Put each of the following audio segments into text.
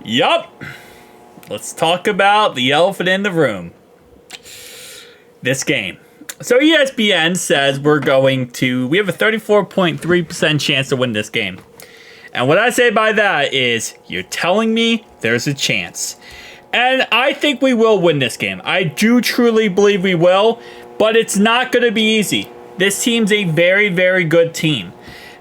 Yup. Let's talk about the elephant in the room. This game. So ESPN says we have a 34.3% chance to win this game. And what I say by that is, you're telling me there's a chance. And I think we will win this game. I do truly believe we will, but it's not going to be easy. This team's a very, very good team.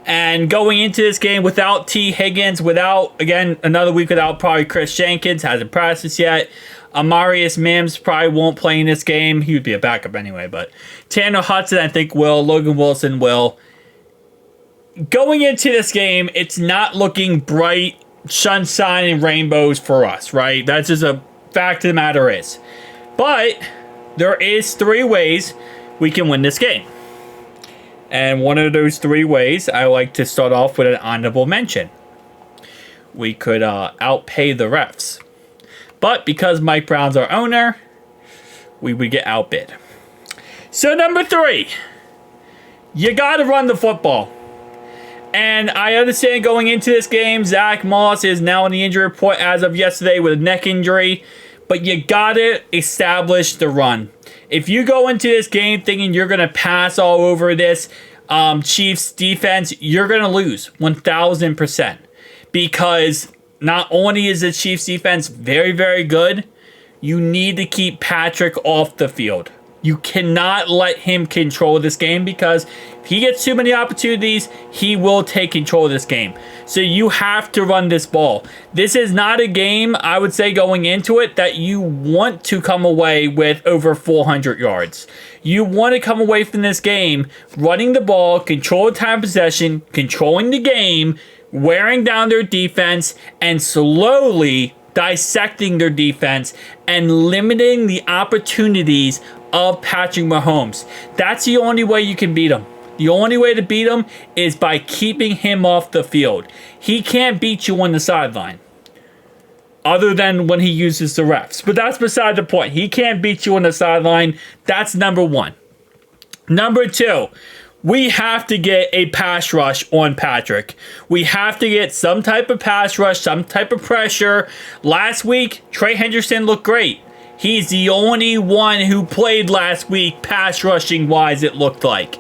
And going into this game without T. Higgins, again, another week without probably Chris Jenkins, hasn't practiced yet. Amarius Mims probably won't play in this game. He would be a backup anyway, but Tanner Hudson, I think, will. Logan Wilson will. Going into this game, it's not looking bright, sunshine and rainbows for us, right? That's just a fact of the matter is. But there is 3 ways we can win this game. And one of those 3 ways, I like to start off with an honorable mention. We could outpay the refs. But because Mike Brown's our owner, we would get outbid. So number 3, you got to run the football. And I understand going into this game, Zach Moss is now on the injury report as of yesterday with a neck injury. But you got to establish the run. If you go into this game thinking you're going to pass all over this Chiefs defense, you're going to lose 1,000%. Because not only is the Chiefs defense very, very good, you need to keep Patrick off the field. You cannot let him control this game because if he gets too many opportunities, he will take control of this game. So you have to run this ball. This is not a game, I would say, going into it that you want to come away with over 400 yards. You want to come away from this game running the ball, control the time of possession, controlling the game, wearing down their defense, and slowly dissecting their defense and limiting the opportunities of Patrick Mahomes. That's the only way you can beat him. The only way to beat him is by keeping him off the field. He can't beat you on the sideline, other than when he uses the refs. But that's beside the point. He can't beat you on the sideline. That's number 1. Number 2, we have to get a pass rush on Patrick. We have to get some type of pass rush, some type of pressure. Last week, Trey Henderson looked great. He's the only one who played last week pass rushing wise, it looked like.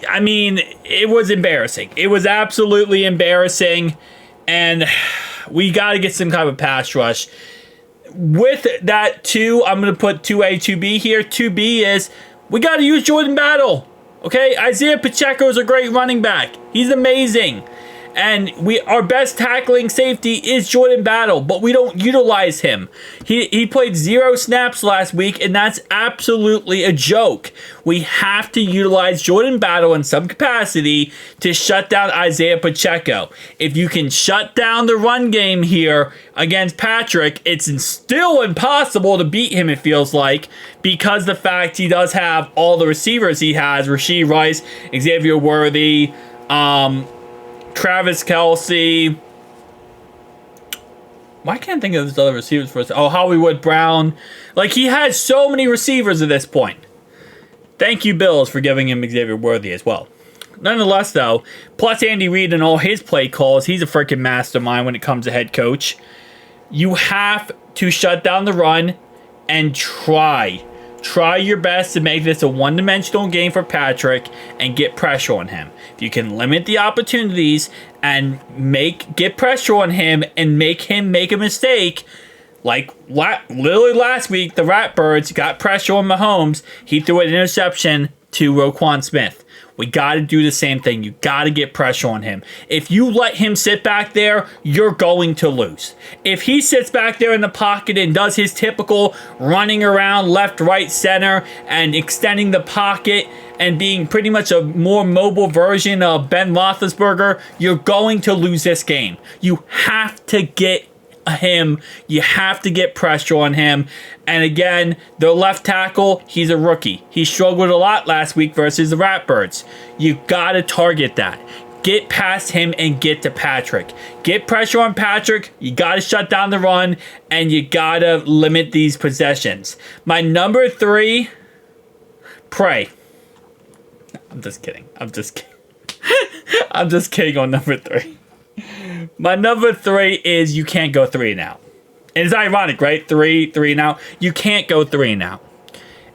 I mean, it was embarrassing. It was absolutely embarrassing. And we got to get some kind of pass rush. With that 2, I'm going to put 2A, 2B here. 2B is we got to use Jordan Battle. Okay, Isaiah Pacheco is a great running back. He's amazing. And our best tackling safety is Jordan Battle, but we don't utilize him. He played 0 snaps last week, and that's absolutely a joke. We have to utilize Jordan Battle in some capacity to shut down Isaiah Pacheco. If you can shut down the run game here against Patrick, it's still impossible to beat him, it feels like, because the fact he does have all the receivers he has, Rashee Rice, Xavier Worthy, Travis Kelce. Why can't I think of those other receivers for us? Oh, Hollywood Brown. Like, he has so many receivers at this point. Thank you, Bills, for giving him Xavier Worthy as well. Nonetheless, though, plus Andy Reid and all his play calls, he's a freaking mastermind when it comes to head coach. You have to shut down the run and try your best to make this a one-dimensional game for Patrick and get pressure on him. If you can limit the opportunities and get pressure on him and make him make a mistake, like literally last week, the Ratbirds got pressure on Mahomes. He threw an interception to Roquan Smith. We got to do the same thing. You got to get pressure on him. If you let him sit back there, you're going to lose. If he sits back there in the pocket and does his typical running around left, right, center, and extending the pocket and being pretty much a more mobile version of Ben Roethlisberger, you're going to lose this game. You have to get him. You have to get pressure on him. And again, the left tackle, he's a rookie. He struggled a lot last week versus the Ratbirds. You got to target that. Get past him and get to Patrick. Get pressure on Patrick. You got to shut down the run, and you got to limit these possessions. My number 3, pray. I'm just kidding. I'm just kidding on number 3. My number 3 is you can't go 3 and out. And it's ironic, right? 3 and out. You can't go 3 and out.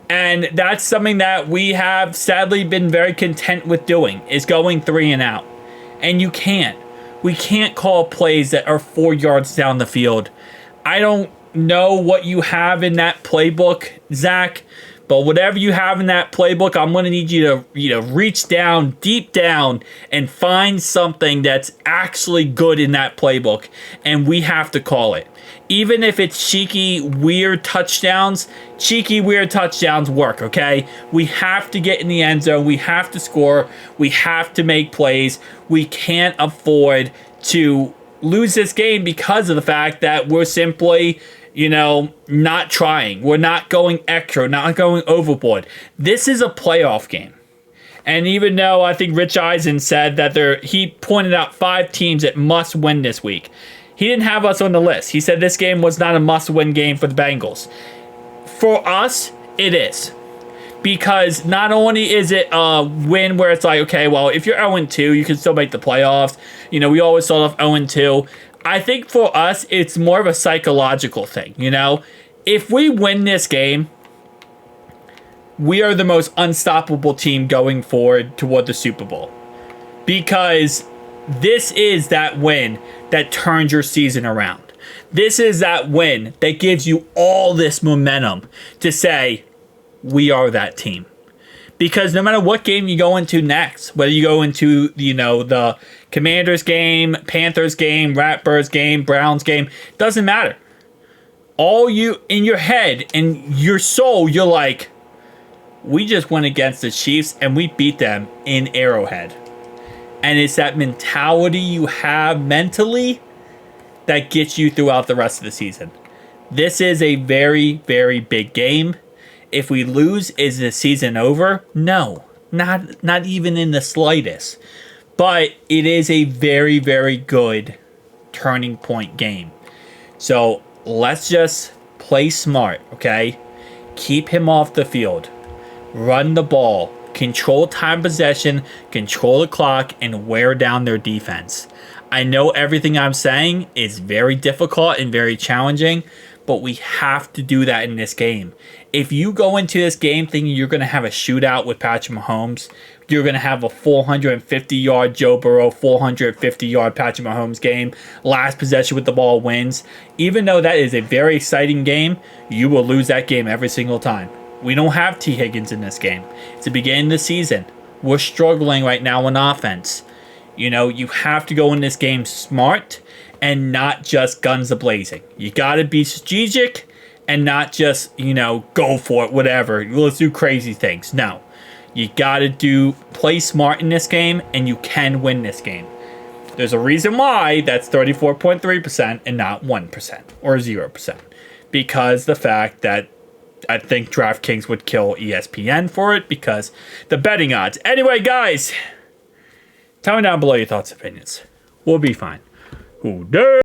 And that's something that we have sadly been very content with doing, is going 3 and out. And you can't. We can't call plays that are 4 yards down the field. I don't know what you have in that playbook, Zach, but whatever you have in that playbook, I'm going to need you to reach down, deep down, and find something that's actually good in that playbook, and we have to call it. Even if it's cheeky, weird touchdowns work, okay? We have to get in the end zone. We have to score. We have to make plays. We can't afford to lose this game because of the fact that we're simply, not trying. We're not going extra, not going overboard. This is a playoff game. And even though I think Rich Eisen said that he pointed out 5 teams that must win this week, he didn't have us on the list. He said this game was not a must-win game for the Bengals. For us, it is. Because not only is it a win where it's like, okay, well, if you're 0-2, you can still make the playoffs. We always start off 0-2. I think for us, it's more of a psychological thing, If we win this game, we are the most unstoppable team going forward toward the Super Bowl. Because this is that win that turns your season around. This is that win that gives you all this momentum to say, we are that team. Because no matter what game you go into next, whether you go into, the Commanders game, Panthers game, Ratbirds game, Browns game, doesn't matter. All you, in your head and your soul, you're like, we just went against the Chiefs and we beat them in Arrowhead. And it's that mentality you have mentally that gets you throughout the rest of the season. This is a very, very big game. If we lose, is the season over? No, not even in the slightest. But it is a very, very good turning point game. So let's just play smart, okay? Keep him off the field. Run the ball. Control time possession, control the clock, and wear down their defense. I know everything I'm saying is very difficult and very challenging, but we have to do that in this game. If you go into this game thinking you're going to have a shootout with Patrick Mahomes, you're going to have a 450-yard Joe Burrow, 450-yard Patrick Mahomes game, last possession with the ball wins, even though that is a very exciting game, you will lose that game every single time. We don't have T. Higgins in this game. It's the beginning of the season. We're struggling right now on offense. You have to go in this game smart and not just guns a-blazing. You got to be strategic and not just, go for it, whatever. Let's do crazy things. No. You got to play smart in this game, and you can win this game. There's a reason why that's 34.3% and not 1% or 0%. Because the fact that I think DraftKings would kill ESPN for it because the betting odds. Anyway, guys, tell me down below your thoughts and opinions. We'll be fine. Who dare?